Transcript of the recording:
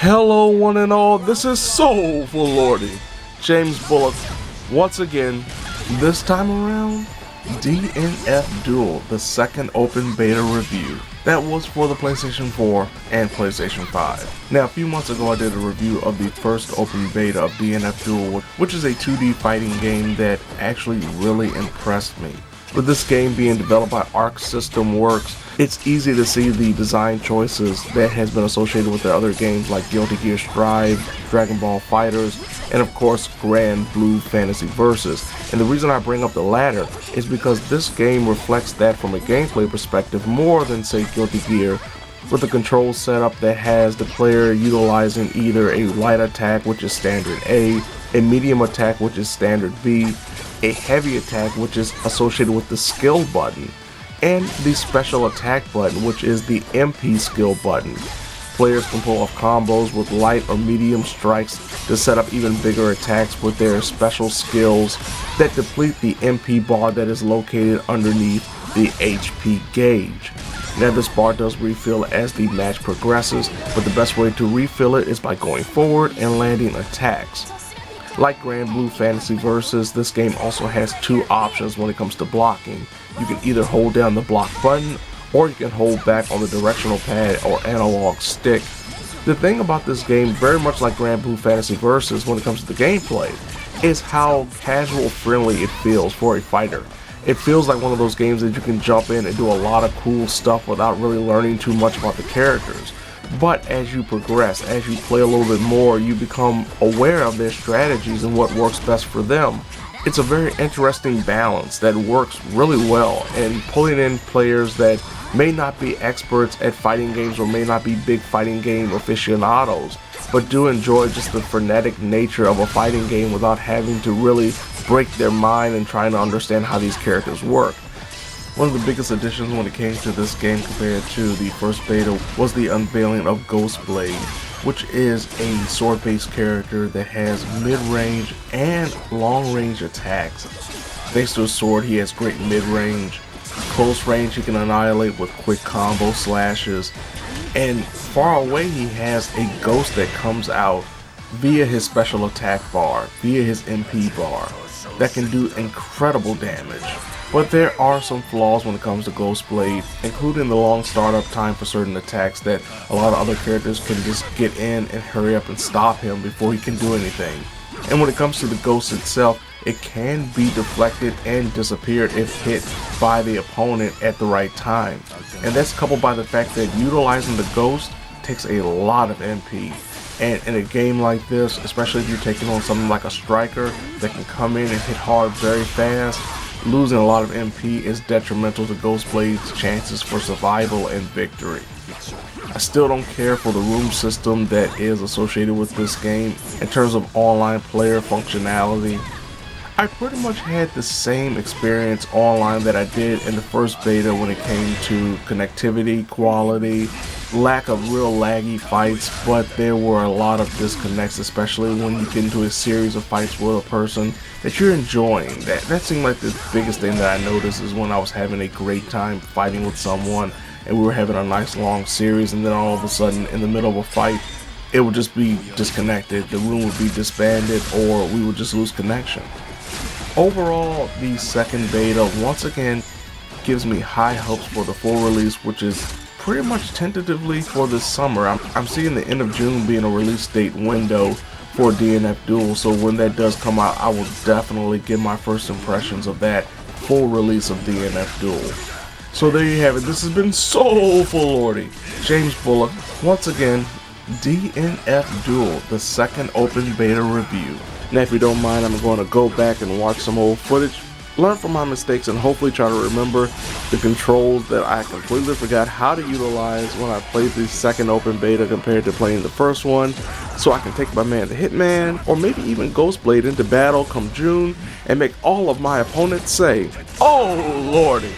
Hello one and all, this is Soulful Lordy, James Bullock, once again, this time around, DNF Duel, the second open beta review. That was for the PlayStation 4 and PlayStation 5. Now a few months ago I did a review of the first open beta of DNF Duel, which is a 2D fighting game that actually really impressed me. With this game being developed by Arc System Works, it's easy to see the design choices that has been associated with their other games like Guilty Gear Strive, Dragon Ball FighterZ, and of course Grand Blue Fantasy Versus. And the reason I bring up the latter is because this game reflects that from a gameplay perspective more than say Guilty Gear, with a control setup that has the player utilizing either a light attack, which is standard A medium attack, which is standard B, a heavy attack, which is associated with the skill button, and the special attack button, which is the MP skill button. Players can pull off combos with light or medium strikes to set up even bigger attacks with their special skills that deplete the MP bar that is located underneath the HP gauge. Now this bar does refill as the match progresses, but the best way to refill it is by going forward and landing attacks. Like Grand Blue Fantasy Versus, this game also has two options when it comes to blocking. You can either hold down the block button, or you can hold back on the directional pad or analog stick. The thing about this game, very much like Grand Blue Fantasy Versus when it comes to the gameplay, is how casual friendly it feels for a fighter. It feels like one of those games that you can jump in and do a lot of cool stuff without really learning too much about the characters. But as you progress, as you play a little bit more, you become aware of their strategies and what works best for them. It's a very interesting balance that works really well, and pulling in players that may not be experts at fighting games or may not be big fighting game aficionados, but do enjoy just the frenetic nature of a fighting game without having to really break their mind and trying to understand how these characters work. One of the biggest additions when it came to this game compared to the first beta was the unveiling of Ghostblade, which is a sword-based character that has mid-range and long-range attacks. Thanks to his sword, he has great mid-range. Close range, he can annihilate with quick combo slashes. And far away, he has a ghost that comes out via his special attack bar, via his MP bar, that can do incredible damage. But there are some flaws when it comes to Ghostblade, including the long startup time for certain attacks that a lot of other characters can just get in and hurry up and stop him before he can do anything. And when it comes to the Ghost itself, it can be deflected and disappeared if hit by the opponent at the right time. And that's coupled by the fact that utilizing the Ghost takes a lot of MP. And in a game like this, especially if you're taking on something like a striker that can come in and hit hard very fast, losing a lot of MP is detrimental to Ghostblade's chances for survival and victory. I still don't care for the room system that is associated with this game in terms of online player functionality. I pretty much had the same experience online that I did in the first beta when it came to connectivity, quality, lack of real laggy fights, but there were a lot of disconnects, especially when you get into a series of fights with a person that you're enjoying. That seemed like the biggest thing that I noticed is when I was having a great time fighting with someone and we were having a nice long series, and then all of a sudden in the middle of a fight it would just be disconnected, the room would be disbanded, or we would just lose connection. Overall, the second beta once again gives me high hopes for the full release, which is pretty much tentatively for this summer. I'm seeing the end of June being a release date window for DNF Duel, so when that does come out, I will definitely give my first impressions of that full release of DNF Duel. So there you have it. This has been Soulful Lordy, James Bullock, once again, DNF Duel, the second open beta review. Now if you don't mind, I'm going to go back and watch some old footage, learn from my mistakes, and hopefully try to remember the controls that I completely forgot how to utilize when I played the second open beta compared to playing the first one, so I can take my man the Hitman, or maybe even Ghostblade into battle come June and make all of my opponents say, "Oh Lordy!"